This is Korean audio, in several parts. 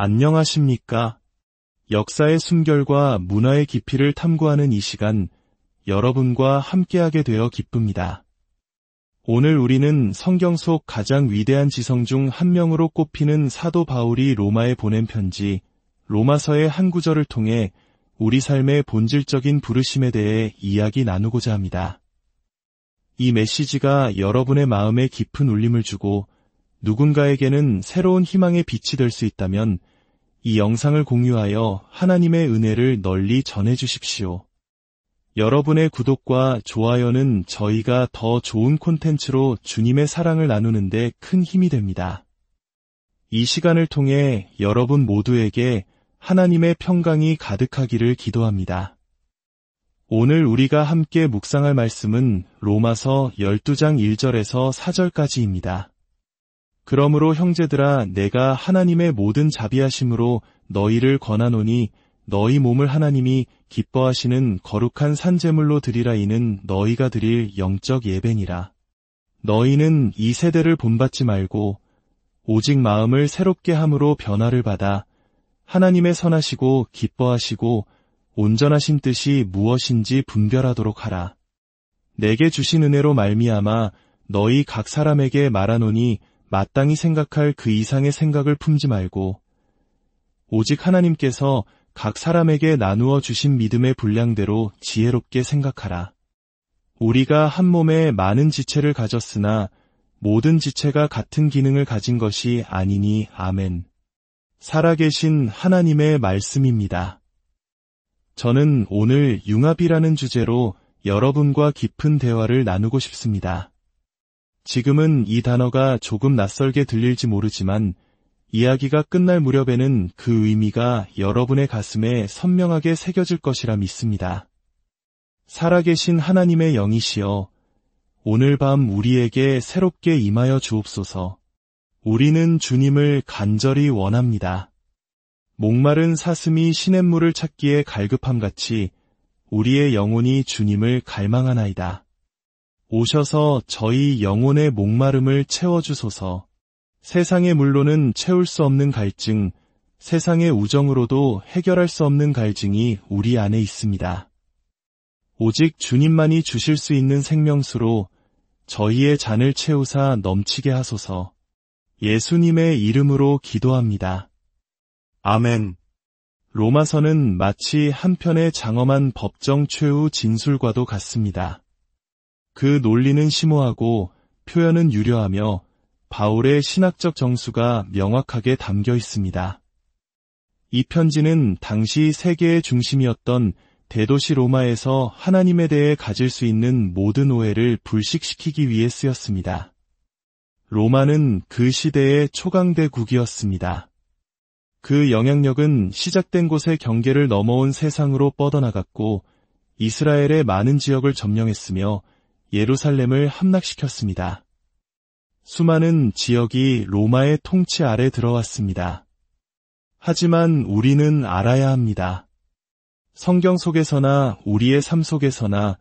안녕하십니까? 역사의 숨결과 문화의 깊이를 탐구하는 이 시간, 여러분과 함께하게 되어 기쁩니다. 오늘 우리는 성경 속 가장 위대한 지성 중 한 명으로 꼽히는 사도 바울이 로마에 보낸 편지, 로마서의 한 구절을 통해 우리 삶의 본질적인 부르심에 대해 이야기 나누고자 합니다. 이 메시지가 여러분의 마음에 깊은 울림을 주고 누군가에게는 새로운 희망의 빛이 될 수 있다면 이 영상을 공유하여 하나님의 은혜를 널리 전해주십시오. 여러분의 구독과 좋아요는 저희가 더 좋은 콘텐츠로 주님의 사랑을 나누는데 큰 힘이 됩니다. 이 시간을 통해 여러분 모두에게 하나님의 평강이 가득하기를 기도합니다. 오늘 우리가 함께 묵상할 말씀은 로마서 12장 1절에서 4절까지입니다. 그러므로 형제들아 내가 하나님의 모든 자비하심으로 너희를 권하노니 너희 몸을 하나님이 기뻐하시는 거룩한 산제물로 드리라. 이는 너희가 드릴 영적 예배니라. 너희는 이 세대를 본받지 말고 오직 마음을 새롭게 함으로 변화를 받아 하나님의 선하시고 기뻐하시고 온전하신 뜻이 무엇인지 분별하도록 하라. 내게 주신 은혜로 말미암아 너희 각 사람에게 말하노니 마땅히 생각할 그 이상의 생각을 품지 말고 오직 하나님께서 각 사람에게 나누어 주신 믿음의 분량대로 지혜롭게 생각하라. 우리가 한 몸에 많은 지체를 가졌으나 모든 지체가 같은 기능을 가진 것이 아니니. 아멘. 살아계신 하나님의 말씀입니다. 저는 오늘 융합이라는 주제로 여러분과 깊은 대화를 나누고 싶습니다. 지금은 이 단어가 조금 낯설게 들릴지 모르지만 이야기가 끝날 무렵에는 그 의미가 여러분의 가슴에 선명하게 새겨질 것이라 믿습니다. 살아계신 하나님의 영이시여, 오늘 밤 우리에게 새롭게 임하여 주옵소서. 우리는 주님을 간절히 원합니다. 목마른 사슴이 시냇물을 찾기에 갈급함같이 우리의 영혼이 주님을 갈망하나이다. 오셔서 저희 영혼의 목마름을 채워주소서. 세상의 물로는 채울 수 없는 갈증, 세상의 우정으로도 해결할 수 없는 갈증이 우리 안에 있습니다. 오직 주님만이 주실 수 있는 생명수로 저희의 잔을 채우사 넘치게 하소서. 예수님의 이름으로 기도합니다. 아멘. 로마서는 마치 한편의 장엄한 법정 최후 진술과도 같습니다. 그 논리는 심오하고 표현은 유려하며 바울의 신학적 정수가 명확하게 담겨 있습니다. 이 편지는 당시 세계의 중심이었던 대도시 로마에서 하나님에 대해 가질 수 있는 모든 오해를 불식시키기 위해 쓰였습니다. 로마는 그 시대의 초강대국이었습니다. 그 영향력은 시작된 곳의 경계를 넘어온 세상으로 뻗어나갔고 이스라엘의 많은 지역을 점령했으며 예루살렘을 함락시켰습니다. 수많은 지역이 로마의 통치 아래 들어왔습니다. 하지만 우리는 알아야 합니다. 성경 속에서나 우리의 삶 속에서나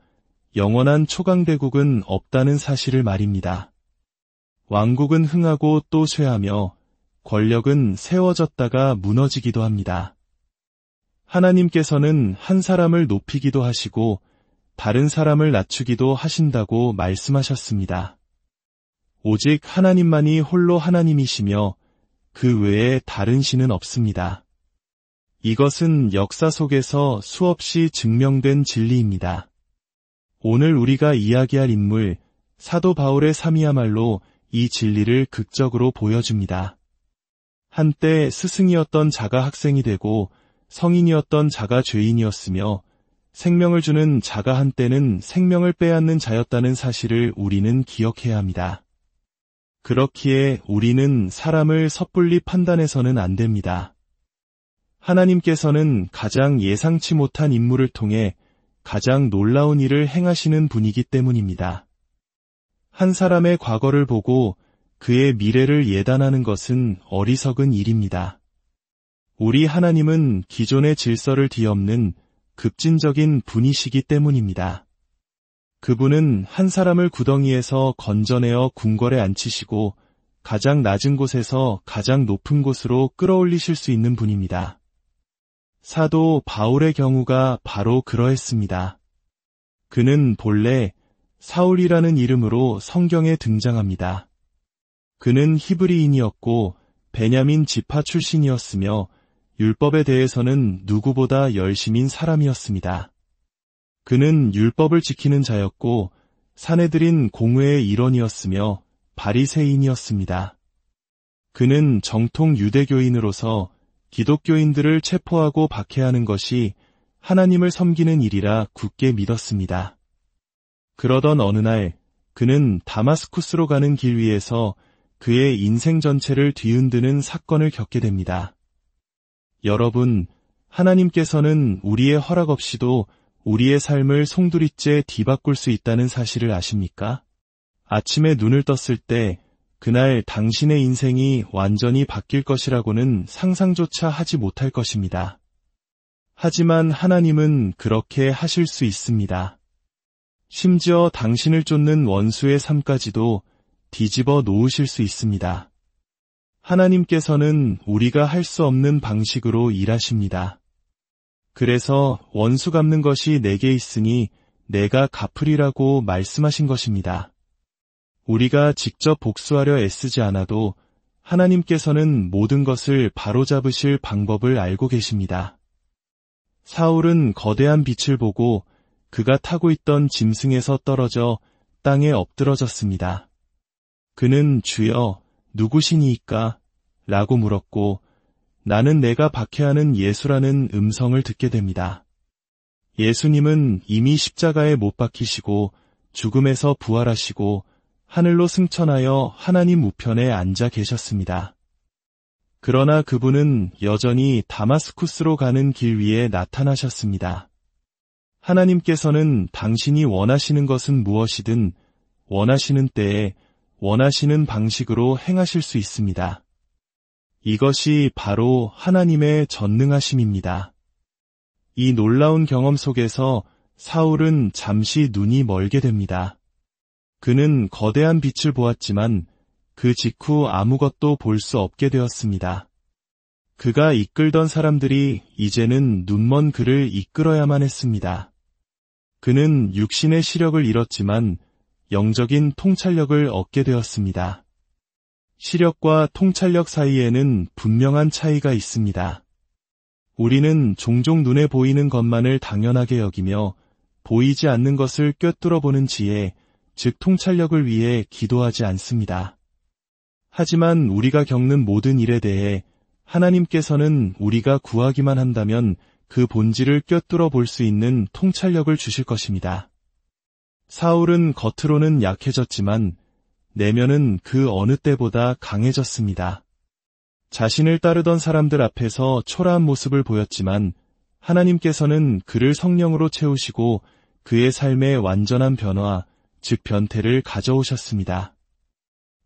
영원한 초강대국은 없다는 사실을 말입니다. 왕국은 흥하고 또 쇠하며 권력은 세워졌다가 무너지기도 합니다. 하나님께서는 한 사람을 높이기도 하시고 다른 사람을 낮추기도 하신다고 말씀하셨습니다. 오직 하나님만이 홀로 하나님이시며 그 외에 다른 신은 없습니다. 이것은 역사 속에서 수없이 증명된 진리입니다. 오늘 우리가 이야기할 인물, 사도 바울의 삶이야말로 이 진리를 극적으로 보여줍니다. 한때 스승이었던 자가 학생이 되고 성인이었던 자가 죄인이었으며 생명을 주는 자가 한때는 생명을 빼앗는 자였다는 사실을 우리는 기억해야 합니다. 그렇기에 우리는 사람을 섣불리 판단해서는 안 됩니다. 하나님께서는 가장 예상치 못한 인물을 통해 가장 놀라운 일을 행하시는 분이기 때문입니다. 한 사람의 과거를 보고 그의 미래를 예단하는 것은 어리석은 일입니다. 우리 하나님은 기존의 질서를 뒤엎는 급진적인 분이시기 때문입니다. 그분은 한 사람을 구덩이에서 건져내어 궁궐에 앉히시고 가장 낮은 곳에서 가장 높은 곳으로 끌어올리실 수 있는 분입니다. 사도 바울의 경우가 바로 그러했습니다. 그는 본래 사울이라는 이름으로 성경에 등장합니다. 그는 히브리인이었고 베냐민 지파 출신이었으며 율법에 대해서는 누구보다 열심인 사람이었습니다. 그는 율법을 지키는 자였고 사내들인 공회의 일원이었으며 바리새인이었습니다. 그는 정통 유대교인으로서 기독교인들을 체포하고 박해하는 것이 하나님을 섬기는 일이라 굳게 믿었습니다. 그러던 어느 날 그는 다마스쿠스로 가는 길 위에서 그의 인생 전체를 뒤흔드는 사건을 겪게 됩니다. 여러분, 하나님께서는 우리의 허락 없이도 우리의 삶을 송두리째 뒤바꿀 수 있다는 사실을 아십니까? 아침에 눈을 떴을 때 그날 당신의 인생이 완전히 바뀔 것이라고는 상상조차 하지 못할 것입니다. 하지만 하나님은 그렇게 하실 수 있습니다. 심지어 당신을 쫓는 원수의 삶까지도 뒤집어 놓으실 수 있습니다. 하나님께서는 우리가 할 수 없는 방식으로 일하십니다. 그래서 원수 갚는 것이 내게 있으니 내가 갚으리라고 말씀하신 것입니다. 우리가 직접 복수하려 애쓰지 않아도 하나님께서는 모든 것을 바로잡으실 방법을 알고 계십니다. 사울은 거대한 빛을 보고 그가 타고 있던 짐승에서 떨어져 땅에 엎드러졌습니다. 그는 주여, 누구시니이까? 라고 물었고 나는 내가 박해하는 예수라는 음성을 듣게 됩니다. 예수님은 이미 십자가에 못 박히시고 죽음에서 부활하시고 하늘로 승천하여 하나님 우편에 앉아 계셨습니다. 그러나 그분은 여전히 다마스쿠스로 가는 길 위에 나타나셨습니다. 하나님께서는 당신이 원하시는 것은 무엇이든 원하시는 때에 원하시는 방식으로 행하실 수 있습니다. 이것이 바로 하나님의 전능하심입니다. 이 놀라운 경험 속에서 사울은 잠시 눈이 멀게 됩니다. 그는 거대한 빛을 보았지만 그 직후 아무것도 볼 수 없게 되었습니다. 그가 이끌던 사람들이 이제는 눈먼 그를 이끌어야만 했습니다. 그는 육신의 시력을 잃었지만 영적인 통찰력을 얻게 되었습니다. 시력과 통찰력 사이에는 분명한 차이가 있습니다. 우리는 종종 눈에 보이는 것만을 당연하게 여기며 보이지 않는 것을 꿰뚫어 보는 지혜, 즉 통찰력을 위해 기도하지 않습니다. 하지만 우리가 겪는 모든 일에 대해 하나님께서는 우리가 구하기만 한다면 그 본질을 꿰뚫어 볼 수 있는 통찰력을 주실 것입니다. 사울은 겉으로는 약해졌지만 내면은 그 어느 때보다 강해졌습니다. 자신을 따르던 사람들 앞에서 초라한 모습을 보였지만 하나님께서는 그를 성령으로 채우시고 그의 삶에 완전한 변화, 즉 변태를 가져오셨습니다.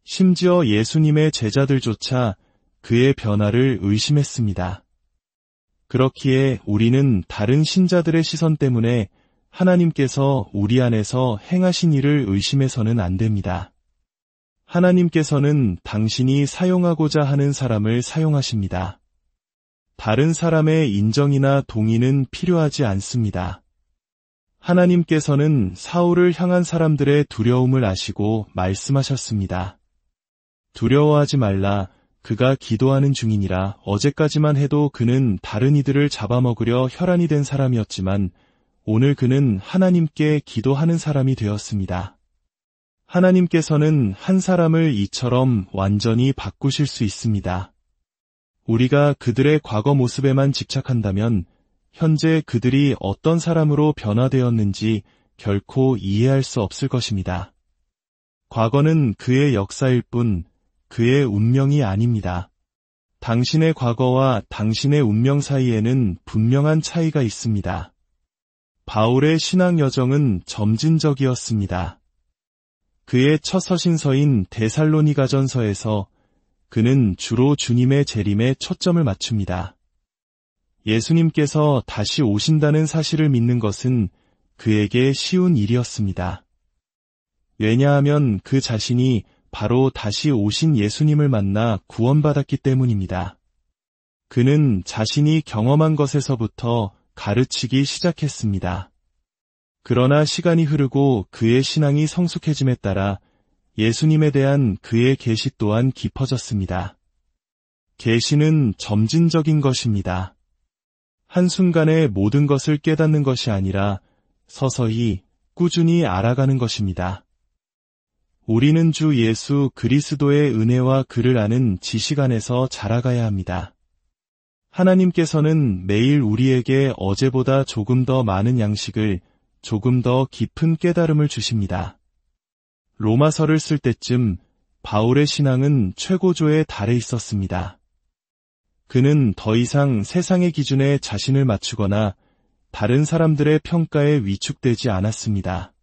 심지어 예수님의 제자들조차 그의 변화를 의심했습니다. 그렇기에 우리는 다른 신자들의 시선 때문에 하나님께서 우리 안에서 행하신 일을 의심해서는 안 됩니다. 하나님께서는 당신이 사용하고자 하는 사람을 사용하십니다. 다른 사람의 인정이나 동의는 필요하지 않습니다. 하나님께서는 사울을 향한 사람들의 두려움을 아시고 말씀하셨습니다. 두려워하지 말라, 그가 기도하는 중이니라. 어제까지만 해도 그는 다른 이들을 잡아먹으려 혈안이 된 사람이었지만 오늘 그는 하나님께 기도하는 사람이 되었습니다. 하나님께서는 한 사람을 이처럼 완전히 바꾸실 수 있습니다. 우리가 그들의 과거 모습에만 집착한다면 현재 그들이 어떤 사람으로 변화되었는지 결코 이해할 수 없을 것입니다. 과거는 그의 역사일 뿐 그의 운명이 아닙니다. 당신의 과거와 당신의 운명 사이에는 분명한 차이가 있습니다. 바울의 신앙 여정은 점진적이었습니다. 그의 첫 서신서인 데살로니가전서에서 그는 주로 주님의 재림에 초점을 맞춥니다. 예수님께서 다시 오신다는 사실을 믿는 것은 그에게 쉬운 일이었습니다. 왜냐하면 그 자신이 바로 다시 오신 예수님을 만나 구원받았기 때문입니다. 그는 자신이 경험한 것에서부터 가르치기 시작했습니다. 그러나 시간이 흐르고 그의 신앙이 성숙해짐에 따라 예수님에 대한 그의 계시 또한 깊어졌습니다. 계시는 점진적인 것입니다. 한순간에 모든 것을 깨닫는 것이 아니라 서서히 꾸준히 알아가는 것입니다. 우리는 주 예수 그리스도의 은혜와 그를 아는 지식 안에서 자라가야 합니다. 하나님께서는 매일 우리에게 어제보다 조금 더 많은 양식을, 조금 더 깊은 깨달음을 주십니다. 로마서를 쓸 때쯤 바울의 신앙은 최고조에 달해 있었습니다. 그는 더 이상 세상의 기준에 자신을 맞추거나 다른 사람들의 평가에 위축되지 않았습니다.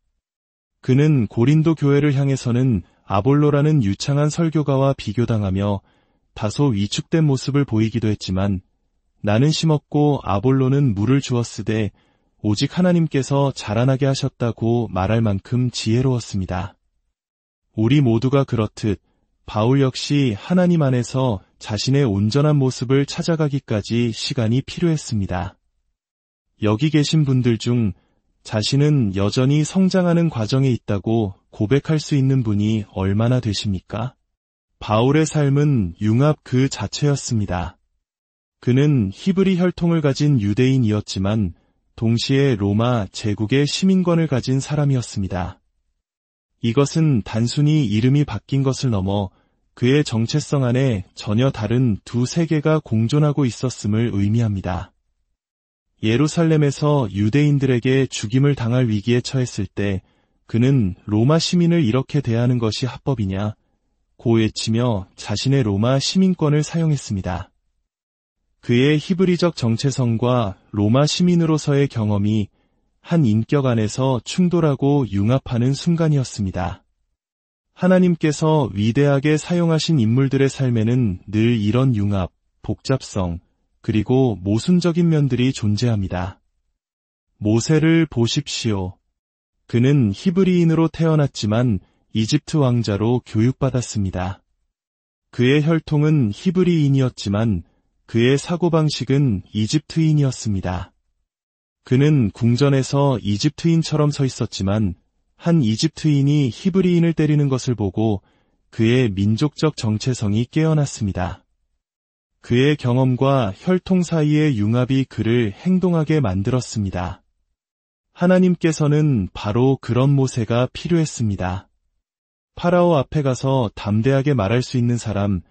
그는 고린도 교회를 향해서는 아볼로라는 유창한 설교가와 비교당하며 다소 위축된 모습을 보이기도 했지만, 나는 심었고 아볼로는 물을 주었으되 오직 하나님께서 자라나게 하셨다고 말할 만큼 지혜로웠습니다. 우리 모두가 그렇듯 바울 역시 하나님 안에서 자신의 온전한 모습을 찾아가기까지 시간이 필요했습니다. 여기 계신 분들 중 자신은 여전히 성장하는 과정에 있다고 고백할 수 있는 분이 얼마나 되십니까? 바울의 삶은 융합 그 자체였습니다. 그는 히브리 혈통을 가진 유대인이었지만 동시에 로마 제국의 시민권을 가진 사람이었습니다. 이것은 단순히 이름이 바뀐 것을 넘어 그의 정체성 안에 전혀 다른 두 세계가 공존하고 있었음을 의미합니다. 예루살렘에서 유대인들에게 죽임을 당할 위기에 처했을 때 그는 로마 시민을 이렇게 대하는 것이 합법이냐 고 외치며 자신의 로마 시민권을 사용했습니다. 그의 히브리적 정체성과 로마 시민으로서의 경험이 한 인격 안에서 충돌하고 융합하는 순간이었습니다. 하나님께서 위대하게 사용하신 인물들의 삶에는 늘 이런 융합, 복잡성, 그리고 모순적인 면들이 존재합니다. 모세를 보십시오. 그는 히브리인으로 태어났지만 이집트 왕자로 교육받았습니다. 그의 혈통은 히브리인이었지만 그의 사고방식은 이집트인이었습니다. 그는 궁전에서 이집트인처럼 서 있었지만 한 이집트인이 히브리인을 때리는 것을 보고 그의 민족적 정체성이 깨어났습니다. 그의 경험과 혈통 사이의 융합이 그를 행동하게 만들었습니다. 하나님께서는 바로 그런 모세가 필요했습니다. 파라오 앞에 가서 담대하게 말할 수 있는 사람,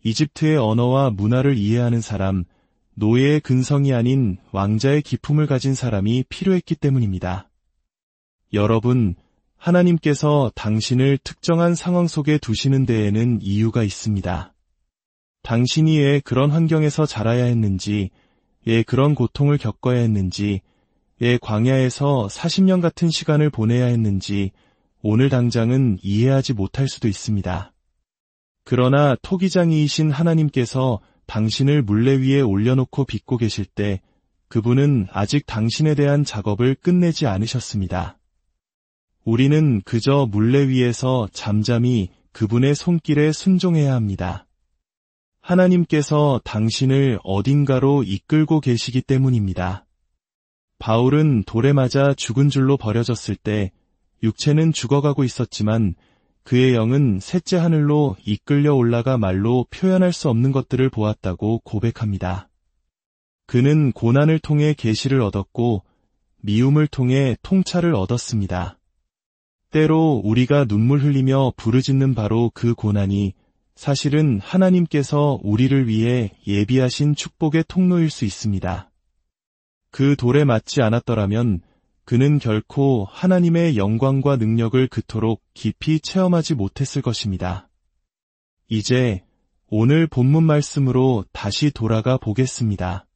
이집트의 언어와 문화를 이해하는 사람, 노예의 근성이 아닌 왕자의 기품을 가진 사람이 필요했기 때문입니다. 여러분, 하나님께서 당신을 특정한 상황 속에 두시는 데에는 이유가 있습니다. 당신이 왜 그런 환경에서 자라야 했는지, 왜 그런 고통을 겪어야 했는지, 왜 광야에서 40년 같은 시간을 보내야 했는지 오늘 당장은 이해하지 못할 수도 있습니다. 그러나 토기장이이신 하나님께서 당신을 물레 위에 올려놓고 빚고 계실 때 그분은 아직 당신에 대한 작업을 끝내지 않으셨습니다. 우리는 그저 물레 위에서 잠잠히 그분의 손길에 순종해야 합니다. 하나님께서 당신을 어딘가로 이끌고 계시기 때문입니다. 바울은 돌에 맞아 죽은 줄로 버려졌을 때 육체는 죽어가고 있었지만 그의 영은 셋째 하늘로 이끌려 올라가 말로 표현할 수 없는 것들을 보았다고 고백합니다. 그는 고난을 통해 계시를 얻었고 미움을 통해 통찰을 얻었습니다. 때로 우리가 눈물 흘리며 부르짖는 바로 그 고난이 사실은 하나님께서 우리를 위해 예비하신 축복의 통로일 수 있습니다. 그 돌에 맞지 않았더라면 그는 결코 하나님의 영광과 능력을 그토록 깊이 체험하지 못했을 것입니다. 이제 오늘 본문 말씀으로 다시 돌아가 보겠습니다.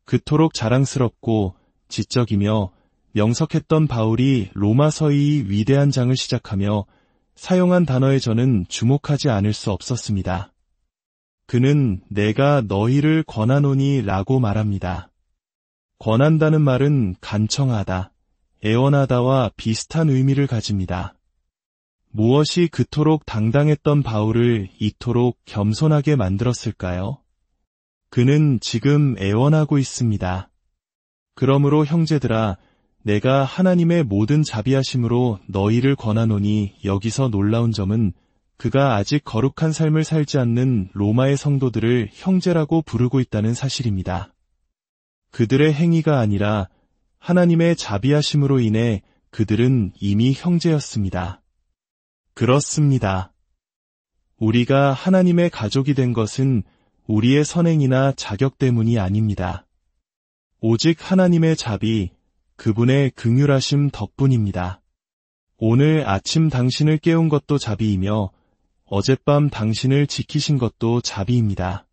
그토록 자랑스럽고 지적이며 명석했던 바울이 로마서의 위대한 장을 시작하며 사용한 단어에 저는 주목하지 않을 수 없었습니다. 그는 내가 너희를 권하노니 라고 말합니다. 권한다는 말은 간청하다, 애원하다와 비슷한 의미를 가집니다. 무엇이 그토록 당당했던 바울을 이토록 겸손하게 만들었을까요? 그는 지금 애원하고 있습니다. 그러므로 형제들아, 내가 하나님의 모든 자비하심으로 너희를 권하노니 여기서 놀라운 점은 그가 아직 거룩한 삶을 살지 않는 로마의 성도들을 형제라고 부르고 있다는 사실입니다. 그들의 행위가 아니라 하나님의 자비하심으로 인해 그들은 이미 형제였습니다. 그렇습니다. 우리가 하나님의 가족이 된 것은 우리의 선행이나 자격 때문이 아닙니다. 오직 하나님의 자비, 그분의 긍휼하심 덕분입니다. 오늘 아침 당신을 깨운 것도 자비이며 어젯밤 당신을 지키신 것도 자비입니다.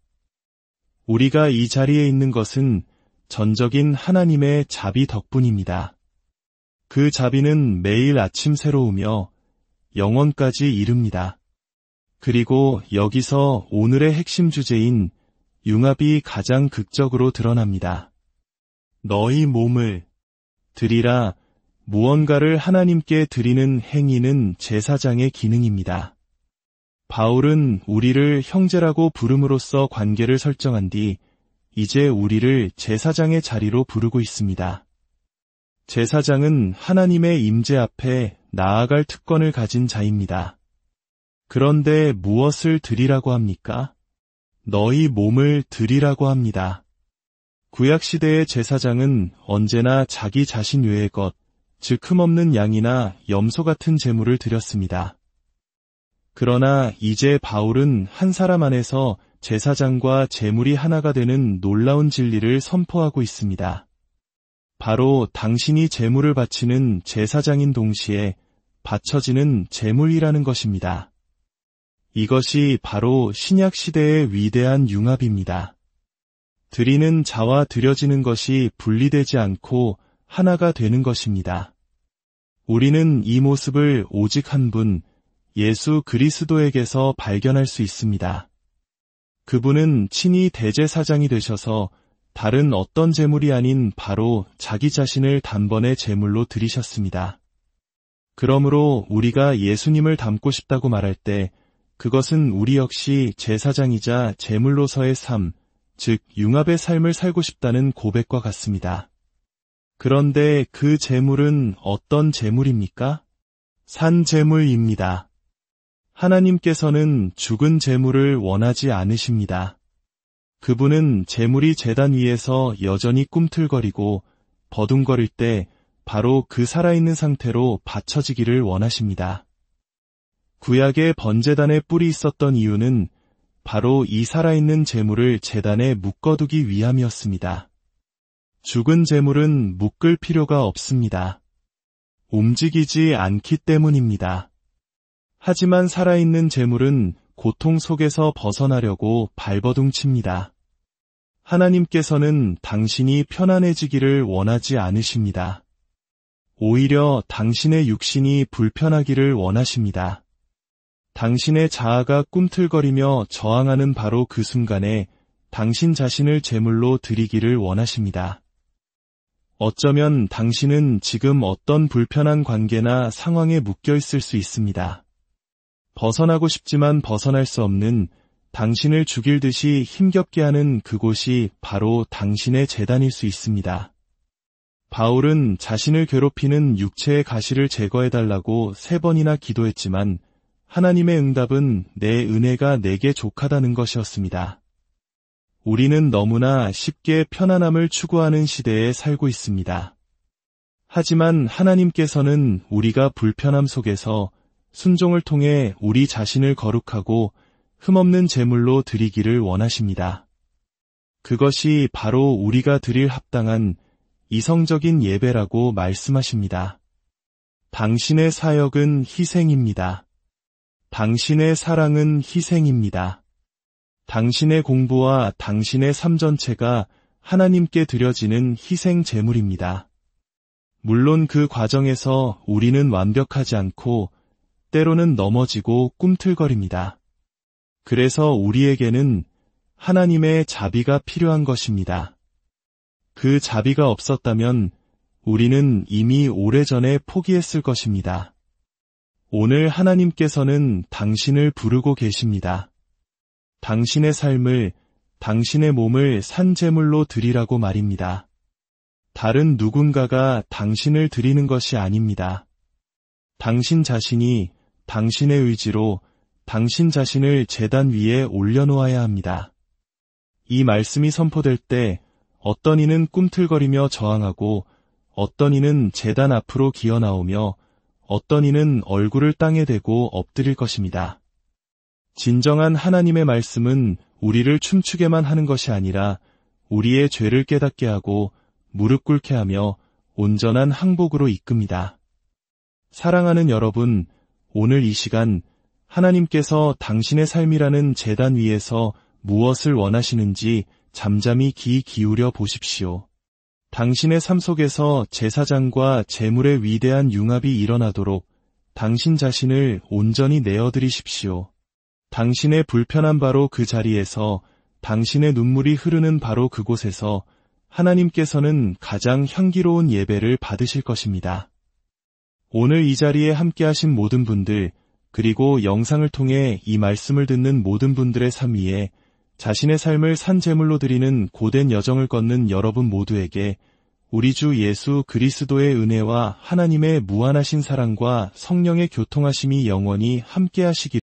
우리가 이 자리에 있는 것은 전적인 하나님의 자비 덕분입니다. 그 자비는 매일 아침 새로우며 영원까지 이릅니다. 그리고 여기서 오늘의 핵심 주제인 융합이 가장 극적으로 드러납니다. 너희 몸을 드리라. 무언가를 하나님께 드리는 행위는 제사장의 기능입니다. 바울은 우리를 형제라고 부름으로써 관계를 설정한 뒤 이제 우리를 제사장의 자리로 부르고 있습니다. 제사장은 하나님의 임재 앞에 나아갈 특권을 가진 자입니다. 그런데 무엇을 드리라고 합니까? 너희 몸을 드리라고 합니다. 구약시대의 제사장은 언제나 자기 자신 외의 것, 즉 흠없는 양이나 염소 같은 제물을 드렸습니다. 그러나 이제 바울은 한 사람 안에서 제사장과 제물이 하나가 되는 놀라운 진리를 선포하고 있습니다. 바로 당신이 제물을 바치는 제사장인 동시에 바쳐지는 제물이라는 것입니다. 이것이 바로 신약 시대의 위대한 융합입니다. 드리는 자와 드려지는 것이 분리되지 않고 하나가 되는 것입니다. 우리는 이 모습을 오직 한 분, 예수 그리스도에게서 발견할 수 있습니다. 그분은 친히 대제사장이 되셔서 다른 어떤 제물이 아닌 바로 자기 자신을 단번에 제물로 드리셨습니다. 그러므로 우리가 예수님을 닮고 싶다고 말할 때 그것은 우리 역시 제사장이자 제물로서의 삶, 즉 융합의 삶을 살고 싶다는 고백과 같습니다. 그런데 그 제물은 어떤 제물입니까? 산 제물입니다. 하나님께서는 죽은 제물을 원하지 않으십니다. 그분은 제물이 제단 위에서 여전히 꿈틀거리고 버둥거릴 때 바로 그 살아있는 상태로 바쳐지기를 원하십니다. 구약의 번제단에 뿔이 있었던 이유는 바로 이 살아있는 제물을 제단에 묶어두기 위함이었습니다. 죽은 제물은 묶을 필요가 없습니다. 움직이지 않기 때문입니다. 하지만 살아있는 제물은 고통 속에서 벗어나려고 발버둥칩니다. 하나님께서는 당신이 편안해지기를 원하지 않으십니다. 오히려 당신의 육신이 불편하기를 원하십니다. 당신의 자아가 꿈틀거리며 저항하는 바로 그 순간에 당신 자신을 제물로 드리기를 원하십니다. 어쩌면 당신은 지금 어떤 불편한 관계나 상황에 묶여 있을 수 있습니다. 벗어나고 싶지만 벗어날 수 없는 당신을 죽일 듯이 힘겹게 하는 그곳이 바로 당신의 제단일 수 있습니다. 바울은 자신을 괴롭히는 육체의 가시를 제거해달라고 3번이나 기도했지만 하나님의 응답은 내 은혜가 내게 족하다는 것이었습니다. 우리는 너무나 쉽게 편안함을 추구하는 시대에 살고 있습니다. 하지만 하나님께서는 우리가 불편함 속에서 순종을 통해 우리 자신을 거룩하고 흠없는 제물로 드리기를 원하십니다. 그것이 바로 우리가 드릴 합당한 이성적인 예배라고 말씀하십니다. 당신의 사역은 희생입니다. 당신의 사랑은 희생입니다. 당신의 공부와 당신의 삶 전체가 하나님께 드려지는 희생 제물입니다. 물론 그 과정에서 우리는 완벽하지 않고 때로는 넘어지고 꿈틀거립니다. 그래서 우리에게는 하나님의 자비가 필요한 것입니다. 그 자비가 없었다면 우리는 이미 오래전에 포기했을 것입니다. 오늘 하나님께서는 당신을 부르고 계십니다. 당신의 삶을, 당신의 몸을 산제물로 드리라고 말입니다. 다른 누군가가 당신을 드리는 것이 아닙니다. 당신 자신이 당신의 의지로 당신 자신을 제단 위에 올려놓아야 합니다. 이 말씀이 선포될 때 어떤 이는 꿈틀거리며 저항하고 어떤 이는 제단 앞으로 기어나오며 어떤 이는 얼굴을 땅에 대고 엎드릴 것입니다. 진정한 하나님의 말씀은 우리를 춤추게만 하는 것이 아니라 우리의 죄를 깨닫게 하고 무릎 꿇게 하며 온전한 항복으로 이끕니다. 사랑하는 여러분, 오늘 이 시간 하나님께서 당신의 삶이라는 제단 위에서 무엇을 원하시는지 잠잠히 귀 기울여 보십시오. 당신의 삶 속에서 제사장과 제물의 위대한 융합이 일어나도록 당신 자신을 온전히 내어드리십시오. 당신의 불편한 바로 그 자리에서, 당신의 눈물이 흐르는 바로 그곳에서 하나님께서는 가장 향기로운 예배를 받으실 것입니다. 오늘 이 자리에 함께하신 모든 분들, 그리고 영상을 통해 이 말씀을 듣는 모든 분들의 삶 위에 자신의 삶을 산제물로 드리는 고된 여정을 걷는 여러분 모두에게 우리 주 예수 그리스도의 은혜와 하나님의 무한하신 사랑과 성령의 교통하심이 영원히 함께하시기를